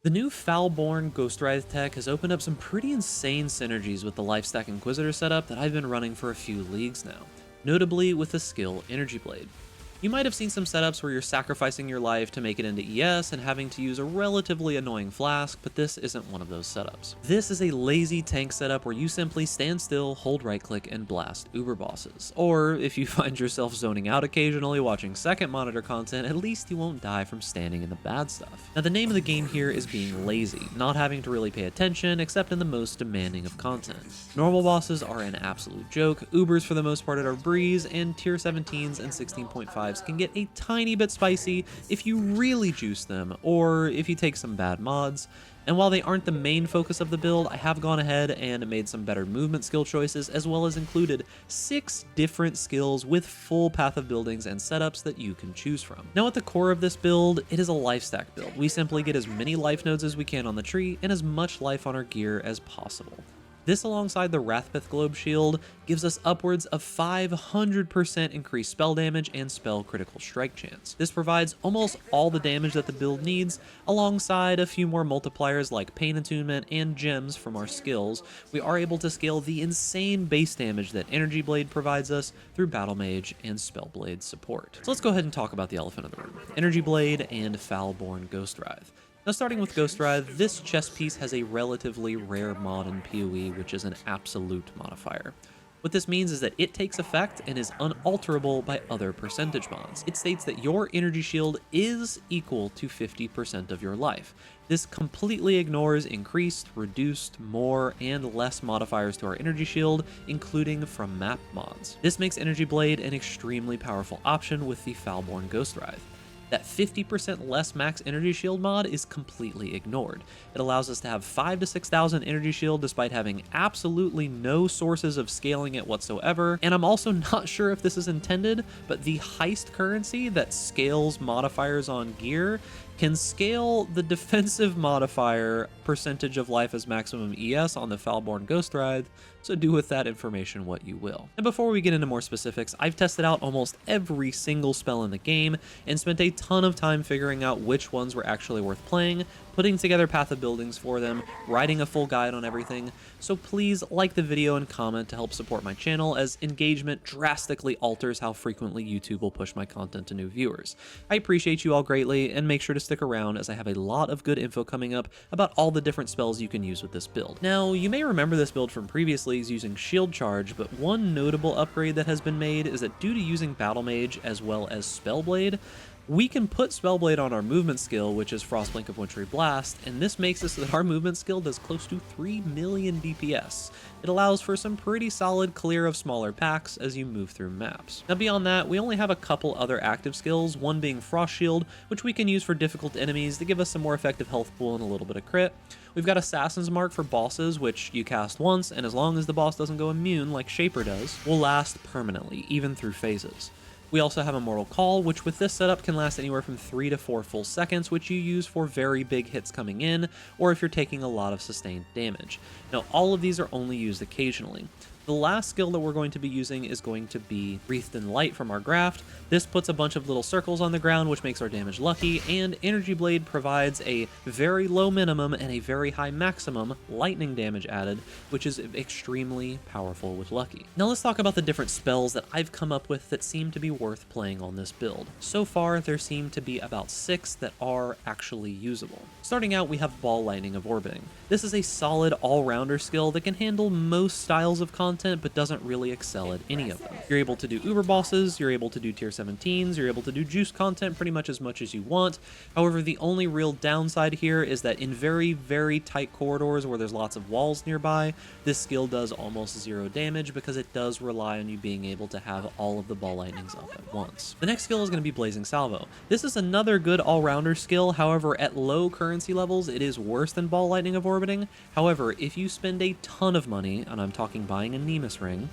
The new Foulborn Ghostwrithe tech has opened up some pretty insane synergies with the Lifestack Inquisitor setup that I've been running for a few leagues now, notably with the skill Energy Blade. You might have seen some setups where you're sacrificing your life to make it into ES and having to use a relatively annoying flask, but this isn't one of those setups. This is a lazy tank setup where you simply stand still, hold right click, and blast uber bosses. Or if you find yourself zoning out occasionally watching second monitor content, at least you won't die from standing in the bad stuff. Now the name of the game here is being lazy, not having to really pay attention except in the most demanding of content. Normal bosses are an absolute joke, ubers for the most part are a breeze, and tier 17s and 16.5s can get a tiny bit spicy if you really juice them, or if you take some bad mods. And while they aren't the main focus of the build, I have gone ahead and made some better movement skill choices, as well as included 6 different skills with full path of buildings and setups that you can choose from. Now at the core of this build, it is a life stack build. We simply get as many life nodes as we can on the tree and as much life on our gear as possible. This, alongside the Wrathpith Globe Shield, gives us upwards of 500% increased spell damage and spell critical strike chance. This provides almost all the damage that the build needs, alongside a few more multipliers like Pain Attunement and gems from our skills. We are able to scale the insane base damage that Energy Blade provides us through Battle Mage and Spellblade support. So let's go ahead and talk about the elephant in the room: Energy Blade and Foulborn Ghostwrithe. Now starting with Ghostwrithe, this chess piece has a relatively rare mod in PoE, which is an absolute modifier. What this means is that it takes effect and is unalterable by other percentage mods. It states that your energy shield is equal to 50% of your life. This completely ignores increased, reduced, more, and less modifiers to our energy shield, including from map mods. This makes Energy Blade an extremely powerful option with the Foulborn Ghostwrithe. That 50% less max energy shield mod is completely ignored. It allows us to have 5,000 to 6,000 energy shield despite having absolutely no sources of scaling it whatsoever. And I'm also not sure if this is intended, but the heist currency that scales modifiers on gear can scale the defensive modifier percentage of life as maximum ES on the Foulborn Ghostwrithe, so do with that information what you will. And before we get into more specifics, I've tested out almost every single spell in the game and spent a ton of time figuring out which ones were actually worth playing, putting together path of buildings for them, writing a full guide on everything, so please like the video and comment to help support my channel, as engagement drastically alters how frequently YouTube will push my content to new viewers. I appreciate you all greatly, and make sure to stick around as I have a lot of good info coming up about all the different spells you can use with this build. Now, you may remember this build from previous leagues using Shield Charge, but one notable upgrade that has been made is that due to using Battle Mage as well as Spellblade, we can put Spellblade on our movement skill, which is Frostblink of Wintry Blast, and this makes it so that our movement skill does close to 3 million DPS. It allows for some pretty solid clear of smaller packs as you move through maps. Now beyond that, we only have a couple other active skills, one being Frost Shield, which we can use for difficult enemies to give us some more effective health pool and a little bit of crit. We've got Assassin's Mark for bosses, which you cast once, and as long as the boss doesn't go immune like Shaper does, will last permanently, even through phases. We also have Immortal Call, which with this setup can last anywhere from 3 to 4 full seconds, which you use for very big hits coming in, or if you're taking a lot of sustained damage. Now, all of these are only used occasionally. The last skill that we're going to be using is going to be Wreathed in Light from our Graft. This puts a bunch of little circles on the ground, which makes our damage lucky, and Energy Blade provides a very low minimum and a very high maximum lightning damage added, which is extremely powerful with lucky. Now let's talk about the different spells that I've come up with that seem to be worth playing on this build. So far, there seem to be about 6 that are actually usable. Starting out, we have Ball Lightning of Orbiting. This is a solid all-rounder skill that can handle most styles of content, but doesn't really excel at any of them. You're able to do uber bosses, you're able to do tier 17s, you're able to do juice content pretty much as you want. However, the only real downside here is that in very, very tight corridors where there's lots of walls nearby, this skill does almost 0 damage because it does rely on you being able to have all of the ball lightnings up at once. The next skill is going to be Blazing Salvo. This is another good all-rounder skill, however, at low currency levels, it is worse than Ball Lightning of Orbiting. However, if you spend a ton of money, and I'm talking buying a Nemus ring,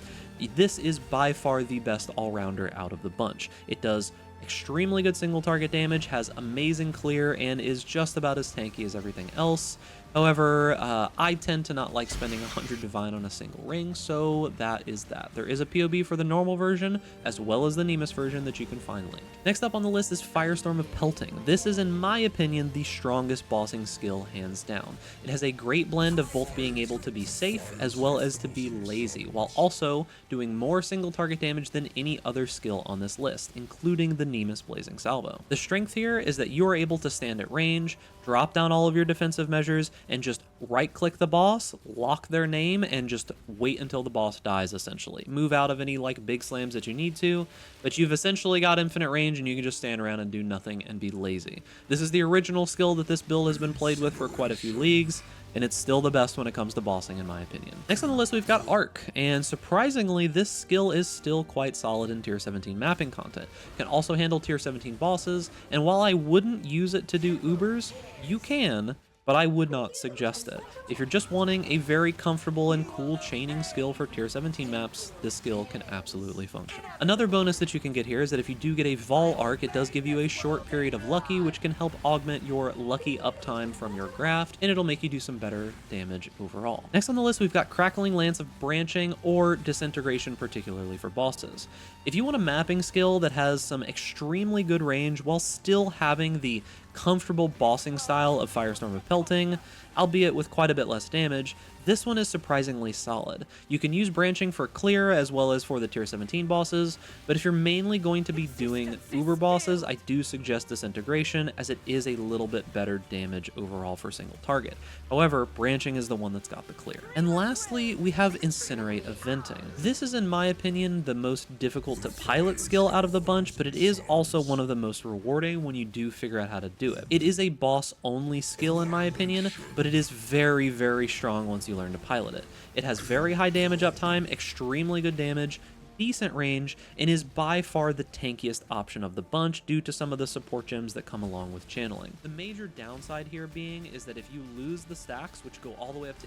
this is by far the best all-rounder out of the bunch. It does extremely good single target damage, has amazing clear, and is just about as tanky as everything else. However, I tend to not like spending 100 Divine on a single ring, so that is that. There is a POB for the normal version, as well as the Nemus version that you can find linked. Next up on the list is Firestorm of Pelting. This is, in my opinion, the strongest bossing skill hands down. It has a great blend of both being able to be safe as well as to be lazy, while also doing more single target damage than any other skill on this list, including the Nemus Blazing Salvo. The strength here is that you are able to stand at range, drop down all of your defensive measures, and just right-click the boss, lock their name, and just wait until the boss dies, essentially. Move out of any, like, big slams that you need to, but you've essentially got infinite range, and you can just stand around and do nothing and be lazy. This is the original skill that this build has been played with for quite a few leagues, and it's still the best when it comes to bossing, in my opinion. Next on the list, we've got Arc, and surprisingly, this skill is still quite solid in Tier 17 mapping content. It can also handle Tier 17 bosses, and while I wouldn't use it to do Ubers, you can, but I would not suggest it. If you're just wanting a very comfortable and cool chaining skill for Tier 17 maps, this skill can absolutely function. Another bonus that you can get here is that if you do get a Vol Arc, it does give you a short period of Lucky, which can help augment your Lucky uptime from your graft, and it'll make you do some better damage overall. Next on the list, we've got Crackling Lance of Branching or Disintegration, particularly for bosses. If you want a mapping skill that has some extremely good range while still having the comfortable bossing style of Firestorm of Pelting, albeit with quite a bit less damage, this one is surprisingly solid. You can use branching for clear as well as for the tier 17 bosses, but if you're mainly going to be doing uber bosses, I do suggest Disintegration, as it is a little bit better damage overall for single target. However, branching is the one that's got the clear. And lastly, we have Incinerate of Venting. This is, in my opinion, the most difficult to pilot skill out of the bunch, but it is also one of the most rewarding when you do figure out how to do it. It is a boss-only skill, in my opinion, but it is very, very strong once you learn to pilot it. It has very high damage uptime, extremely good damage, decent range, and is by far the tankiest option of the bunch due to some of the support gems that come along with channeling. The major downside here being is that if you lose the stacks, which go all the way up to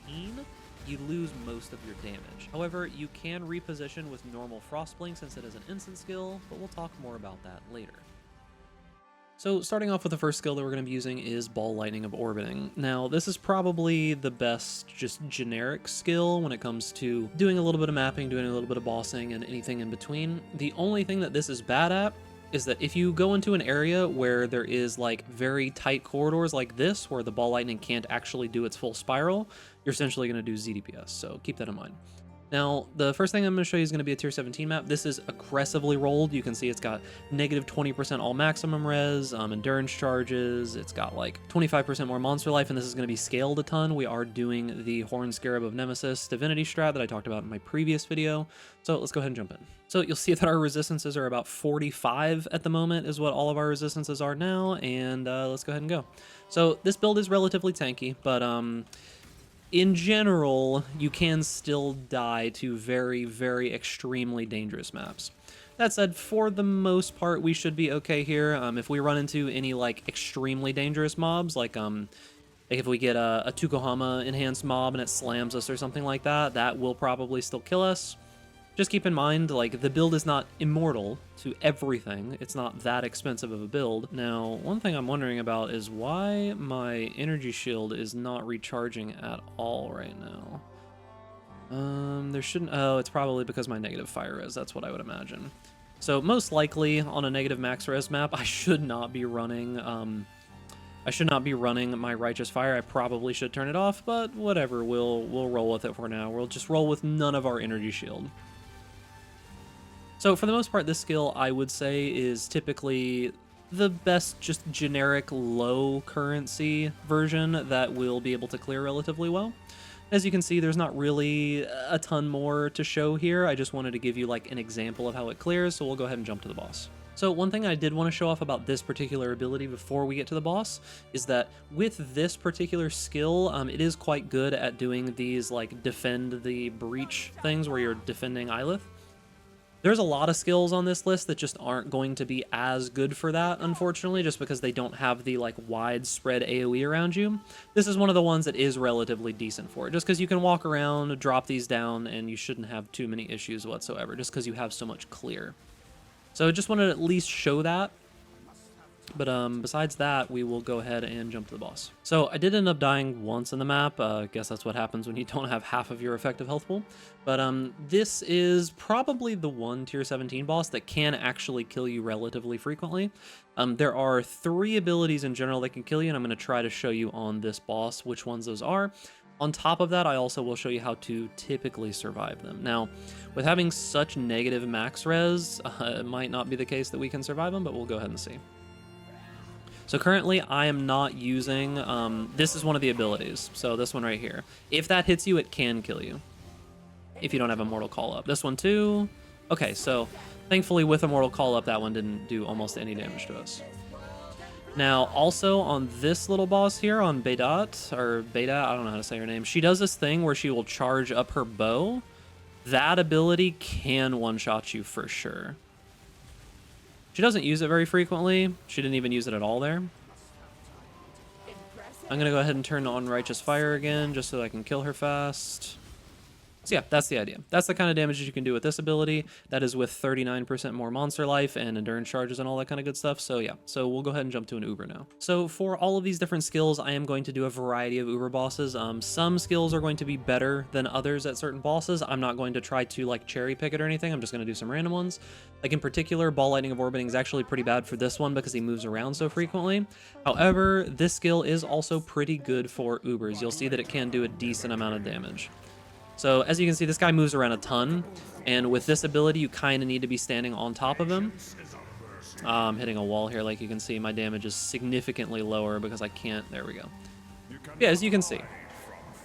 18, you lose most of your damage. However, you can reposition with normal Frostblink since it is an instant skill, but we'll talk more about that later. So starting off with the first skill that we're going to be using is Ball Lightning of Orbiting. Now, this is probably the best just generic skill when it comes to doing a little bit of mapping, doing a little bit of bossing, and anything in between. The only thing that this is bad at is that if you go into an area where there is like very tight corridors like this, where the Ball Lightning can't actually do its full spiral, you're essentially going to do ZDPS, so keep that in mind. Now, the first thing I'm going to show you is going to be a tier 17 map. This is aggressively rolled. You can see it's got negative 20% all maximum res, endurance charges. It's got like 25% more monster life, and this is going to be scaled a ton. We are doing the Horned Scarab of Nemesis divinity strat that I talked about in my previous video. So let's go ahead and jump in. So you'll see that our resistances are about 45 at the moment is what all of our resistances are now. And let's go ahead and go. So this build is relatively tanky, but in general, you can still die to very, very extremely dangerous maps. That said, for the most part, we should be okay here. If we run into any like extremely dangerous mobs, like if we get a Tukohama enhanced mob and it slams us or something like that, that will probably still kill us. Just keep in mind, like, the build is not immortal to everything. It's not that expensive of a build. Now, one thing I'm wondering about is why my energy shield is not recharging at all right now. There shouldn't... Oh, it's probably because my negative fire res. That's what I would imagine. So, most likely, on a negative max res map, I should not be running... I should not be running my Righteous Fire. I probably should turn it off, but whatever. We'll roll with it for now. We'll just roll with none of our energy shield. So for the most part, this skill, I would say, is typically the best just generic low currency version that will be able to clear relatively well. As you can see, there's not really a ton more to show here. I just wanted to give you like an example of how it clears, so we'll go ahead and jump to the boss. So one thing I did want to show off about this particular ability before we get to the boss is that with this particular skill, it is quite good at doing these like defend the breach things where you're defending Ylith. There's a lot of skills on this list that just aren't going to be as good for that, unfortunately, just because they don't have the like widespread AoE around you. This is one of the ones that is relatively decent for it, just because you can walk around, drop these down, and you shouldn't have too many issues whatsoever, just because you have so much clear. So I just wanted to at least show that. But besides that, we will go ahead and jump to the boss. So I did end up dying once in the map. I guess that's what happens when you don't have half of your effective health pool. But this is probably the one tier 17 boss that can actually kill you relatively frequently. There are 3 abilities in general that can kill you, and I'm going to try to show you on this boss which ones those are. On top of that, I also will show you how to typically survive them. Now, with having such negative max res, it might not be the case that we can survive them, but we'll go ahead and see. So currently I am not using, this is one of the abilities. So this one right here. If that hits you, it can kill you. If you don't have a Mortal Call Up. This one too. Okay, so thankfully with a Mortal Call Up, that one didn't do almost any damage to us. Now, also on this little boss here, on Bedat, or Beta, I don't know how to say her name. She does this thing where she will charge up her bow. That ability can one-shot you for sure. She doesn't use it very frequently. She didn't even use it at all there. I'm going to go ahead and turn on Righteous Fire again, just so I can kill her fast. So yeah, that's the idea. That's the kind of damage that you can do with this ability. That is with 39% more monster life and endurance charges and all that kind of good stuff. So yeah, so we'll go ahead and jump to an Uber now. So for all of these different skills, I am going to do a variety of Uber bosses. Some skills are going to be better than others at certain bosses. I'm not going to try to like cherry pick it or anything. I'm just going to do some random ones. Like in particular, Ball Lightning of Orbiting is actually pretty bad for this one because he moves around so frequently. However, this skill is also pretty good for Ubers. You'll see that it can do a decent amount of damage. So as you can see, this guy moves around a ton, and with this ability, you kind of need to be standing on top of him. I'm hitting a wall here, like you can see, my damage is significantly lower because I can't, there we go. Yeah, as you can see,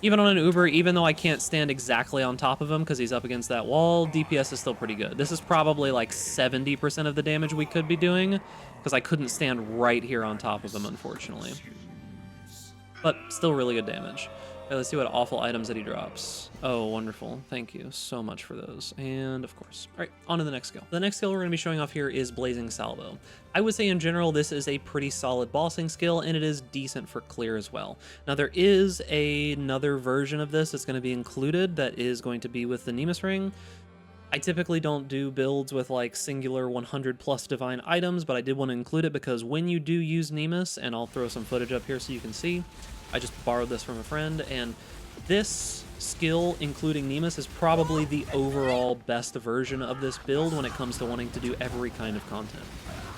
even on an Uber, even though I can't stand exactly on top of him because he's up against that wall, DPS is still pretty good. This is probably like 70% of the damage we could be doing because I couldn't stand right here on top of him, unfortunately. But still really good damage. Okay, let's see what awful items that he drops. Oh, wonderful. Thank you so much for those. And of course. All right, on to the next skill. The next skill we're going to be showing off here is Blazing Salvo. I would say in general, this is a pretty solid bossing skill, and it is decent for clear as well. Now, there is another version of this that's going to be included that is going to be with the Nemus Ring. I typically don't do builds with like singular 100 plus divine items, but I did want to include it because when you do use Nemus, and I'll throw some footage up here so you can see, I just borrowed this from a friend, and this skill, including Nemus, is probably the overall best version of this build when it comes to wanting to do every kind of content.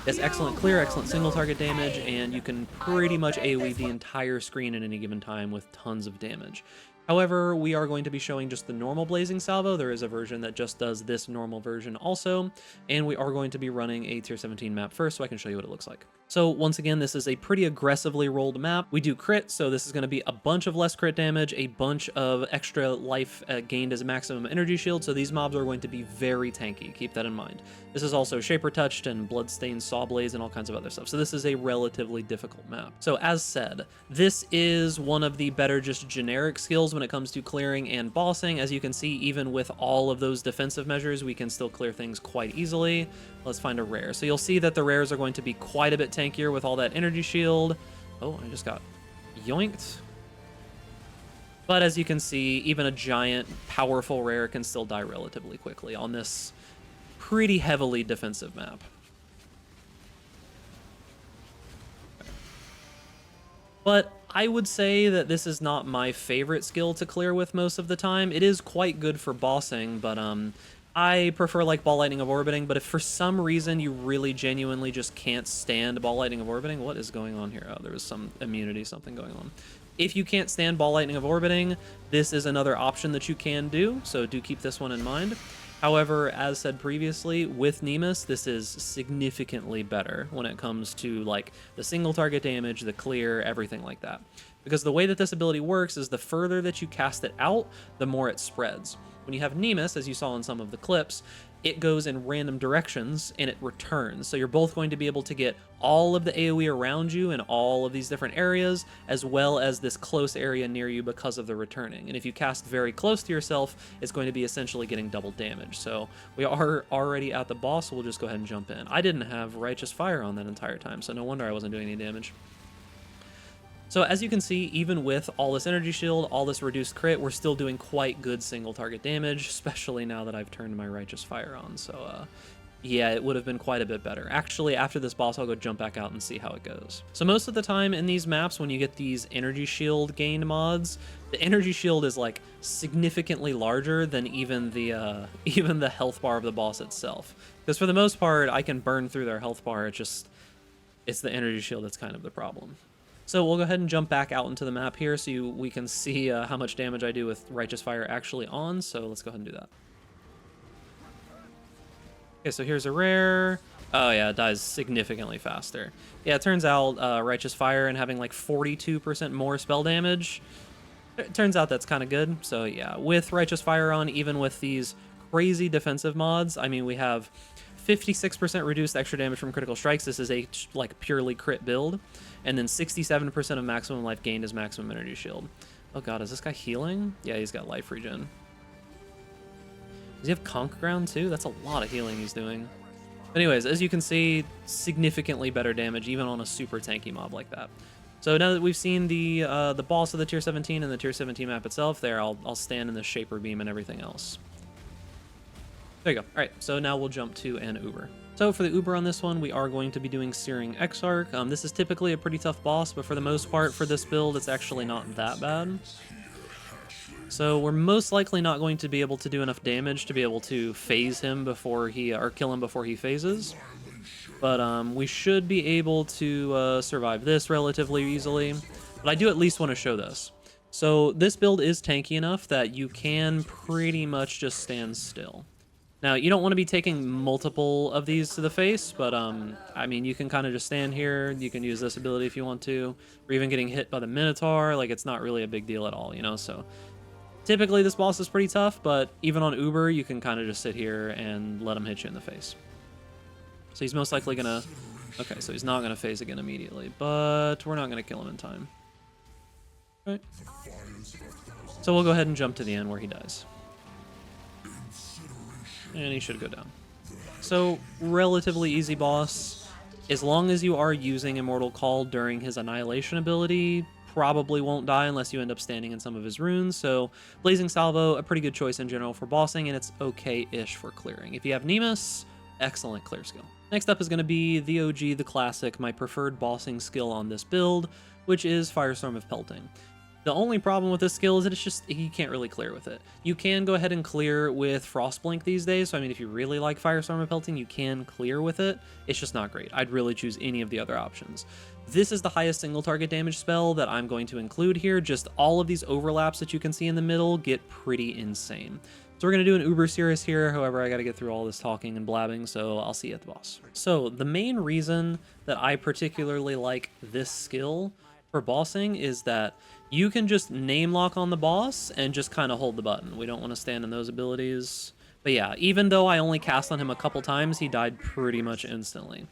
It's excellent clear, excellent single target damage, and you can pretty much AoE the entire screen at any given time with tons of damage. However, we are going to be showing just the normal Blazing Salvo. There is a version that just does this normal version also, and we are going to be running a tier 17 map first so I can show you what it looks like. So once again, this is a pretty aggressively rolled map. We do crit, so this is going to be a bunch of less crit damage, a bunch of extra life gained as a maximum energy shield, so these mobs are going to be very tanky. Keep that in mind. This is also Shaper Touched and Bloodstained Sawblaze and all kinds of other stuff, so this is a relatively difficult map. So as said, this is one of the better just generic skills when it comes to clearing and bossing. As you can see, even with all of those defensive measures, we can still clear things quite easily. Let's find a rare. So you'll see that the rares are going to be quite a bit tankier with all that energy shield. Oh, I just got yoinked. But as you can see, even a giant, powerful rare can still die relatively quickly on this pretty heavily defensive map. But I would say that this is not my favorite skill to clear with most of the time. It is quite good for bossing, but I prefer like Ball Lightning of Orbiting, but if for some reason you really genuinely just can't stand Ball Lightning of Orbiting, what is going on here? Oh, there was some immunity, something going on. If you can't stand Ball Lightning of Orbiting, this is another option that you can do, so do keep this one in mind. However, as said previously, with Nemus, this is significantly better when it comes to like the single target damage, the clear, everything like that. Because the way that this ability works is the further that you cast it out, the more it spreads. When you have Nemus, as you saw in some of the clips, it goes in random directions and it returns. So you're both going to be able to get all of the AoE around you in all of these different areas, as well as this close area near you because of the returning. And if you cast very close to yourself, it's going to be essentially getting double damage. So we are already at the boss, so we'll just go ahead and jump in. I didn't have Righteous Fire on that entire time, so no wonder I wasn't doing any damage. So as you can see, even with all this energy shield, all this reduced crit, we're still doing quite good single target damage, especially now that I've turned my Righteous Fire on. So yeah, it would have been quite a bit better. Actually, after this boss, I'll go jump back out and see how it goes. So most of the time in these maps, when you get these energy shield gained mods, the energy shield is like significantly larger than even the even the health bar of the boss itself. Because for the most part, I can burn through their health bar. It's the energy shield that's kind of the problem. So we'll go ahead and jump back out into the map here so we can see how much damage I do with Righteous Fire actually on. So let's go ahead and do that. Okay, so here's a rare. Oh yeah, it dies significantly faster. Yeah, it turns out Righteous Fire and having like 42% more spell damage, it turns out that's kind of good. So yeah, with Righteous Fire on, even with these crazy defensive mods, I mean, we have 56% reduced extra damage from critical strikes. This is a like purely crit build. And then 67% of maximum life gained is maximum energy shield. Oh god, is this guy healing? Yeah, he's got life regen. Does he have Conk Ground too? That's a lot of healing he's doing. Anyways, as you can see, significantly better damage even on a super tanky mob like that. So now that we've seen the boss of the tier 17 and the tier 17 map itself there, I'll stand in the Shaper Beam and everything else. There you go. All right, so now we'll jump to an Uber. So for the Uber on this one, we are going to be doing Searing Exarch. This is typically a pretty tough boss, but for the most part for this build, it's actually not that bad. So we're most likely not going to be able to do enough damage to be able to phase him before he, or kill him before he phases. But we should be able to survive this relatively easily. But I do at least want to show this. So this build is tanky enough that you can pretty much just stand still. Now, you don't want to be taking multiple of these to the face, but I mean, you can kind of just stand here. You can use this ability if you want to, or even getting hit by the Minotaur. Like, it's not really a big deal at all, you know? So typically this boss is pretty tough, but even on Uber, you can kind of just sit here and let him hit you in the face. So he's most likely gonna... Okay, so he's not gonna phase again immediately, but we're not gonna kill him in time. All right. So we'll go ahead and jump to the end where he dies. And he should go down. So, relatively easy boss. As long as you are using Immortal Call during his Annihilation ability, probably won't die unless you end up standing in some of his runes. So, Blazing Salvo, a pretty good choice in general for bossing, and it's okay-ish for clearing. If you have Nemus, excellent clear skill. Next up is going to be the OG, the classic, my preferred bossing skill on this build, which is Firestorm of Pelting. The only problem with this skill is that it's just, you can't really clear with it. You can go ahead and clear with Frostblink these days, so I mean, if you really like Firestorm of Pelting, you can clear with it. It's just not great. I'd really choose any of the other options. This is the highest single target damage spell that I'm going to include here. Just all of these overlaps that you can see in the middle get pretty insane. So we're going to do an Uber series here. However, I got to get through all this talking and blabbing, so I'll see you at the boss. So the main reason that I particularly like this skill for bossing is that you can just name lock on the boss and just kind of hold the button. We don't want to stand in those abilities. But yeah, even though I only cast on him a couple times, he died pretty much instantly.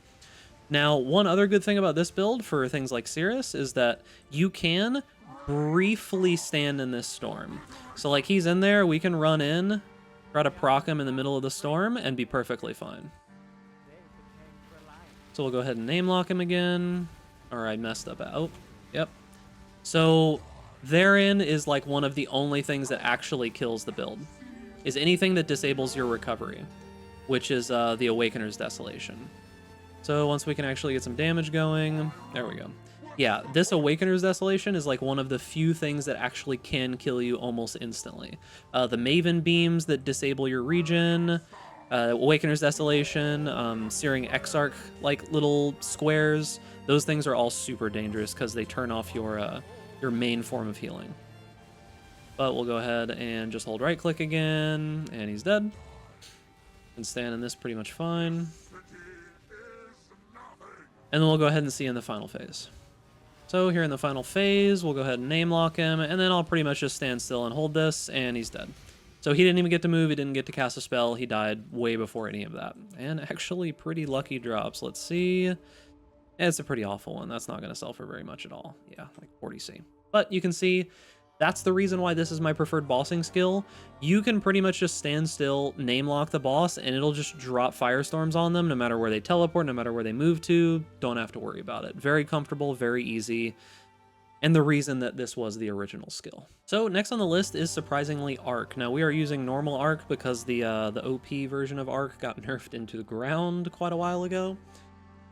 Now, one other good thing about this build for things like Cirrus is that you can briefly stand in this storm. So like he's in there, we can run in, try to proc him in the middle of the storm and be perfectly fine. So we'll go ahead and name lock him again. Or I messed up out. Yep. So therein is like one of the only things that actually kills the build, is anything that disables your recovery, which is the Awakener's Desolation. So once we can actually get some damage going, there we go. Yeah, this Awakener's Desolation is like one of the few things that actually can kill you almost instantly. The Maven Beams that disable your regen, Awakener's Desolation, Searing Exarch, like little squares, those things are all super dangerous because they turn off your main form of healing. But we'll go ahead and just hold right click again, and he's dead. And stand in this pretty much fine. And then we'll go ahead and see in the final phase. So here in the final phase, we'll go ahead and name lock him, and then I'll pretty much just stand still and hold this, and he's dead. So he didn't even get to move, he didn't get to cast a spell, he died way before any of that. And actually pretty lucky drops. Let's see. It's a pretty awful one. That's not going to sell for very much at all. Yeah, like 40C. But you can see that's the reason why this is my preferred bossing skill. You can pretty much just stand still, name lock the boss, and it'll just drop firestorms on them no matter where they teleport, no matter where they move to. Don't have to worry about it. Very comfortable, very easy. and the reason that this was the original skill. So next on the list is surprisingly Arc. Now we are using normal Arc because the OP version of Arc got nerfed into the ground quite a while ago.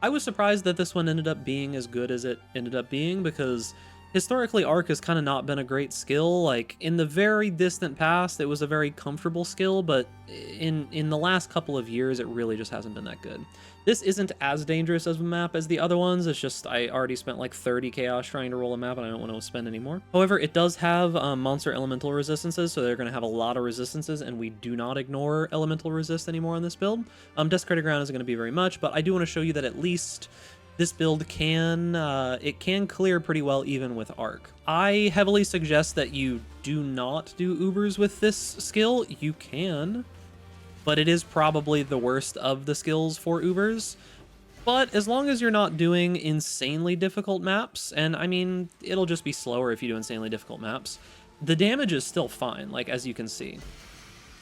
I was surprised that this one ended up being as good as it ended up being because historically Arc has kind of not been a great skill. Like in the very distant past, it was a very comfortable skill, but in the last couple of years, it really just hasn't been that good. This isn't as dangerous as a map as the other ones. It's just I already spent like 30 chaos trying to roll a map and I don't want to spend any more. However, it does have monster elemental resistances, so they're going to have a lot of resistances, and we do not ignore elemental resist anymore on this build. Desecrated Ground isn't going to be very much, but I do want to show you that at least this build can clear pretty well even with Arc. I heavily suggest that you do not do Ubers with this skill. You can, but it is probably the worst of the skills for Ubers. But as long as you're not doing insanely difficult maps, and I mean, it'll just be slower if you do insanely difficult maps, the damage is still fine, like as you can see.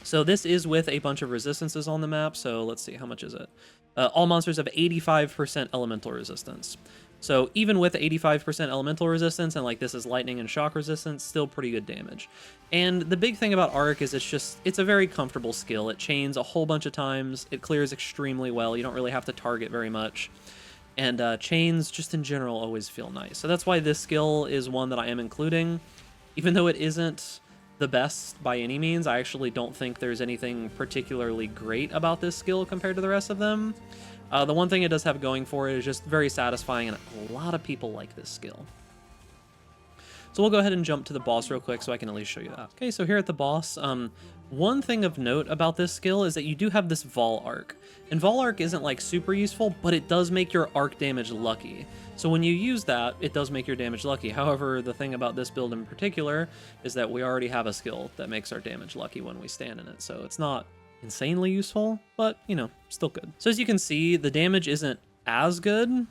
So this is with a bunch of resistances on the map, so let's see, how much is it? All monsters have 85% elemental resistance. So even with 85% elemental resistance, and like this is lightning and shock resistance, still pretty good damage. And the big thing about Arc is it's a very comfortable skill. It chains a whole bunch of times, it clears extremely well, you don't really have to target very much. And chains, just in general, always feel nice. So that's why this skill is one that I am including. Even though it isn't the best by any means, I actually don't think there's anything particularly great about this skill compared to the rest of them. The one thing it does have going for it is just very satisfying, and a lot of people like this skill. So we'll go ahead and jump to the boss real quick so I can at least show you that. Okay, so here at the boss, one thing of note about this skill is that you do have this Vol Arc. And Vol Arc isn't like super useful, but it does make your arc damage lucky. So when you use that, it does make your damage lucky. However, the thing about this build in particular is that we already have a skill that makes our damage lucky when we stand in it. So it's not insanely useful, but you know, still good. So as you can see, the damage isn't as good.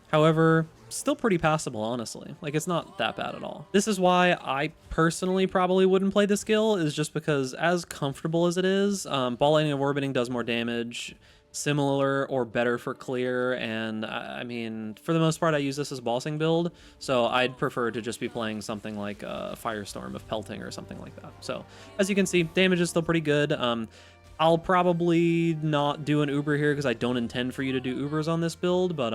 However, still pretty passable, honestly. Like, it's not that bad at all. This is why I personally probably wouldn't play the skill, is just because as comfortable as it is, Ball Lightning of Orbiting does more damage, similar or better for clear, and I mean, for the most part, I use this as bossing build, so I'd prefer to just be playing something like Firestorm of Pelting or something like that. So, as you can see, damage is still pretty good. I'll probably not do an Uber here because I don't intend for you to do Ubers on this build, but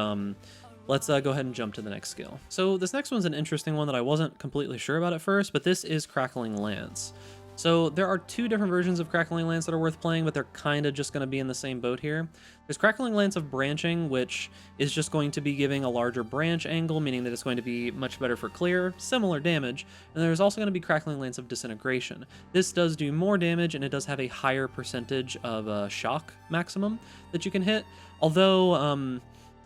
let's go ahead and jump to the next skill. So this next one's an interesting one that I wasn't completely sure about at first, but this is Crackling Lance. So there are two different versions of Crackling Lance that are worth playing, but they're kind of just going to be in the same boat here. There's Crackling Lance of Branching, which is just going to be giving a larger branch angle, meaning that it's going to be much better for clear, similar damage. And there's also going to be Crackling Lance of Disintegration. This does do more damage, and it does have a higher percentage of shock maximum that you can hit. Although,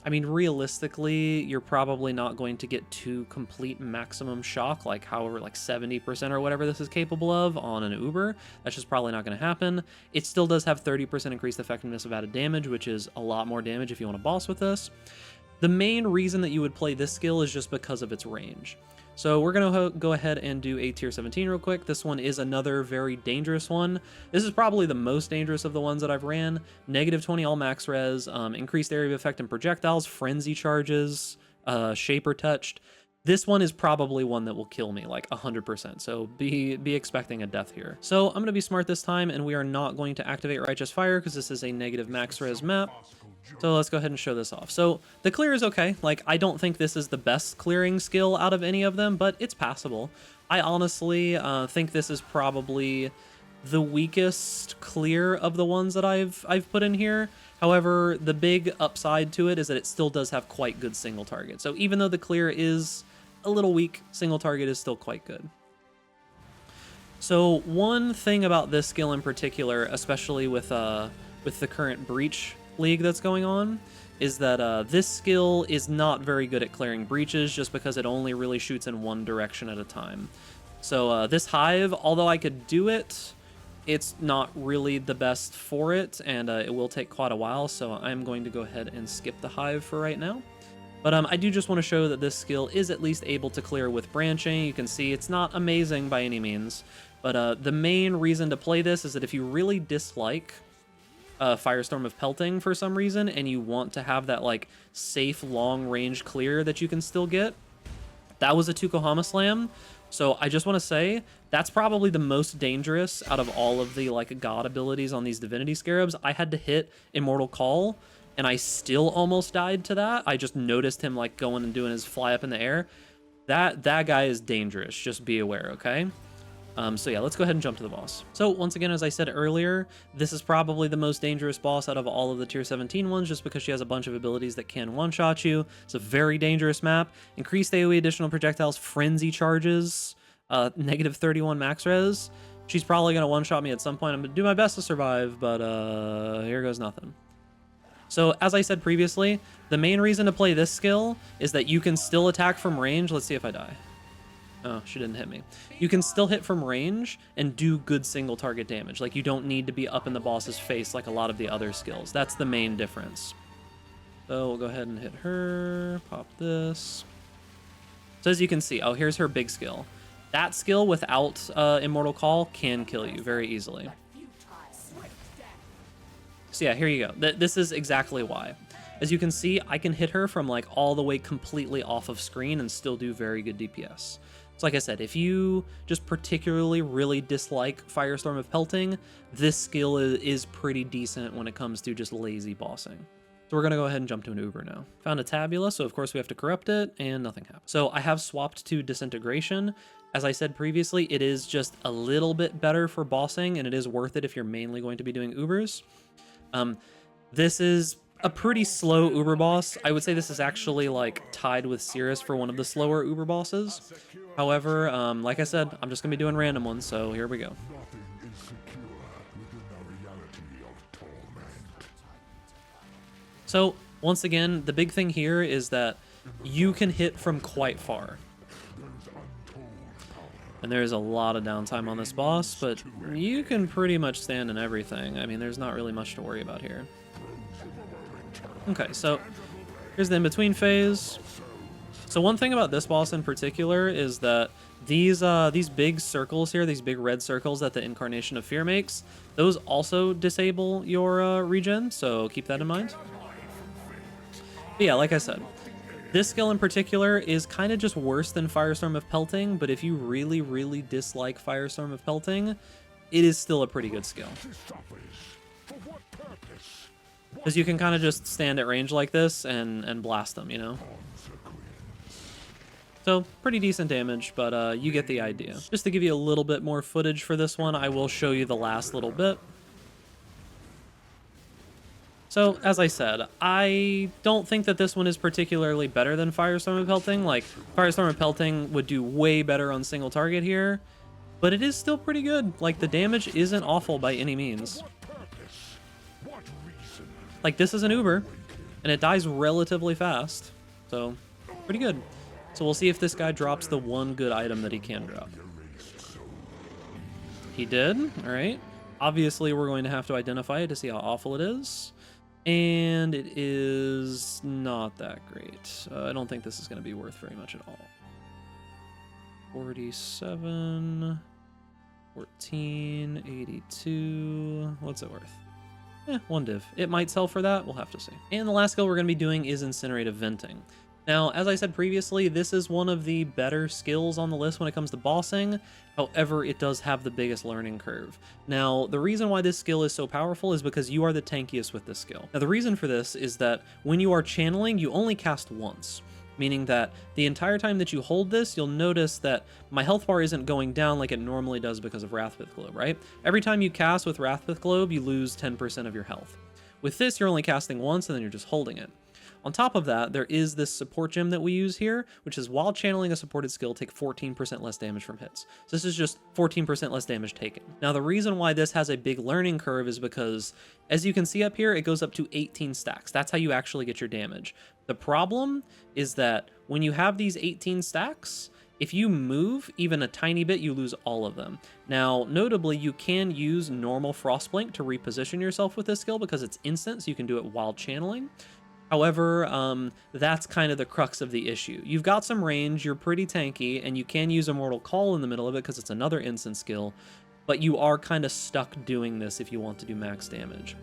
I mean, realistically, you're probably not going to get to complete maximum shock, like however, like 70% or whatever this is capable of on an Uber. That's just probably not going to happen. It still does have 30% increased effectiveness of added damage, which is a lot more damage if you want to boss with this. The main reason that you would play this skill is just because of its range. So we're going to go ahead and do a tier 17 real quick. This one is another very dangerous one. This is probably the most dangerous of the ones that I've ran. -20 all max res, increased area of effect and projectiles, frenzy charges, shaper touched. This one is probably one that will kill me like 100%, so be expecting a death here. So I'm going to be smart this time, and we are not going to activate Righteous Fire because this is a negative max res map. So let's go ahead and show this off. So the clear is okay. Like, I don't think this is the best clearing skill out of any of them, but it's passable. I honestly think this is probably the weakest clear of the ones that I've put in here. However, the big upside to it is that it still does have quite good single target. So even though the clear is a little weak, single target is still quite good. So one thing about this skill in particular, especially with the current breach league that's going on, is that this skill is not very good at clearing breaches just because it only really shoots in one direction at a time. So this hive, although I could do it, it's not really the best for it, and it will take quite a while, so I'm going to go ahead and skip the hive for right now. But I do just want to show that this skill is at least able to clear with branching. You can see it's not amazing by any means, but the main reason to play this is that if you really dislike Firestorm of Pelting for some reason, and you want to have that like safe long range clear that you can still get, That was a Tukohama Slam. So I just want to say that's probably the most dangerous out of all of the like god abilities on these divinity scarabs. I had to hit Immortal Call and I still almost died to that. I just noticed him like going and doing his fly up in the air. That guy is dangerous. Just be aware, okay? So yeah, let's go ahead and jump to the boss. So once again, as I said earlier, this is probably the most dangerous boss out of all of the tier 17 ones, just because she has a bunch of abilities that can one-shot you. It's a very dangerous map. Increased AoE, additional projectiles, frenzy charges, negative 31 max res. She's probably gonna one-shot me at some point. I'm gonna do my best to survive, but here goes nothing. So as I said previously, the main reason to play this skill is that you can still attack from range. Let's see if I die. Oh, she didn't hit me. You can still hit from range and do good single target damage. Like, you don't need to be up in the boss's face like a lot of the other skills. That's the main difference. So we'll go ahead and hit her, pop this. So as you can see, oh, here's her big skill. That skill without Immortal Call can kill you very easily. So yeah, here you go. This is exactly why. As you can see, I can hit her from like all the way completely off of screen and still do very good DPS. So like I said, if you just particularly really dislike Firestorm of Pelting, this skill is pretty decent when it comes to just lazy bossing. So we're going to go ahead and jump to an Uber now. Found a Tabula, so of course we have to corrupt it, and nothing happened. So I have swapped to Disintegration. As I said previously, it is just a little bit better for bossing, and it is worth it if you're mainly going to be doing Ubers. This is a pretty slow Uber boss. I would say this is actually like tied with Cirrus for one of the slower Uber bosses. However, like I said, I'm just gonna be doing random ones, so here we go. So once again, the big thing here is that you can hit from quite far. And there's a lot of downtime on this boss, but you can pretty much stand in everything. I mean, there's not really much to worry about here. Okay, so here's the in-between phase. So one thing about this boss in particular is that these big circles here, these big red circles that the Incarnation of Fear makes, those also disable your regen, so keep that in mind. But yeah, like I said, this skill in particular is kind of just worse than Firestorm of Pelting, but if you really, really dislike Firestorm of Pelting, it is still a pretty good skill. Because you can kind of just stand at range like this and blast them, you know? So, pretty decent damage, but you get the idea. Just to give you a little bit more footage for this one, I will show you the last little bit. So, as I said, I don't think that this one is particularly better than Firestorm of Pelting. Like, Firestorm of Pelting would do way better on single target here, but it is still pretty good. Like, the damage isn't awful by any means. Like, this is an Uber, and it dies relatively fast, so pretty good. So we'll see if this guy drops the one good item that he can drop. He did, all right. Obviously, we're going to have to identify it to see how awful it is. And it is not that great. I don't think this is going to be worth very much at all. 47, 14, 82. What's it worth? One div. It might sell for that. We'll have to see. And the last skill we're going to be doing is Incinerate of Venting. Now, as I said previously, this is one of the better skills on the list when it comes to bossing. However, it does have the biggest learning curve. Now, the reason why this skill is so powerful is because you are the tankiest with this skill. Now, the reason for this is that when you are channeling, you only cast once, meaning that the entire time that you hold this, you'll notice that my health bar isn't going down like it normally does because of Wrathpith Globe, right? Every time you cast with Wrathpith Globe, you lose 10% of your health. With this, you're only casting once and then you're just holding it. On top of that, there is this support gem that we use here, which is while channeling a supported skill, take 14% less damage from hits. So this is just 14% less damage taken. Now, the reason why this has a big learning curve is because, as you can see up here, it goes up to 18 stacks. That's how you actually get your damage. The problem is that when you have these 18 stacks, if you move even a tiny bit, you lose all of them. Now, notably, you can use normal Frostblink to reposition yourself with this skill because it's instant, so you can do it while channeling. However, that's kind of the crux of the issue. You've got some range, you're pretty tanky, and you can use Immortal Call in the middle of it because it's another instant skill, but you are kind of stuck doing this if you want to do max damage.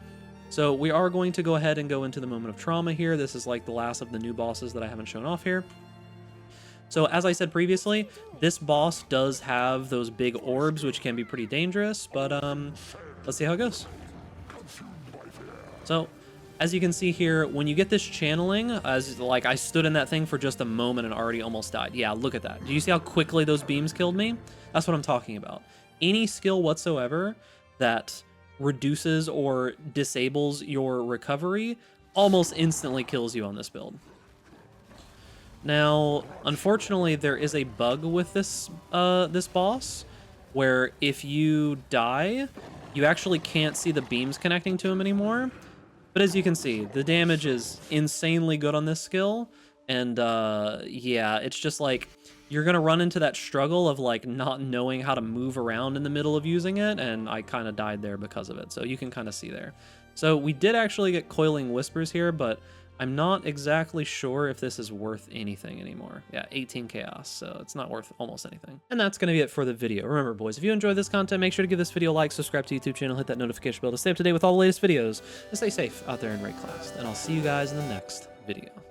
So we are going to go ahead and go into the Moment of Trauma here. This is like the last of the new bosses that I haven't shown off here. So as I said previously, this boss does have those big orbs, which can be pretty dangerous, but let's see how it goes. So as you can see here, when you get this channeling, as like I stood in that thing for just a moment and already almost died. Yeah, look at that. Do you see how quickly those beams killed me? That's what I'm talking about. Any skill whatsoever that reduces or disables your recovery almost instantly kills you on this build. Now, unfortunately, there is a bug with this this boss, where if you die, you actually can't see the beams connecting to him anymore. But as you can see, the damage is insanely good on this skill, and yeah, it's just like you're gonna run into that struggle of like not knowing how to move around in the middle of using it, and I kind of died there because of it. So you can kind of see there. So we did actually get Coiling Whispers here, but I'm not exactly sure if this is worth anything anymore. Yeah, 18 chaos, so it's not worth almost anything. And that's going to be it for the video. Remember, boys, if you enjoyed this content, make sure to give this video a like, subscribe to the YouTube channel, hit that notification bell to stay up to date with all the latest videos, and stay safe out there in raid class. And I'll see you guys in the next video.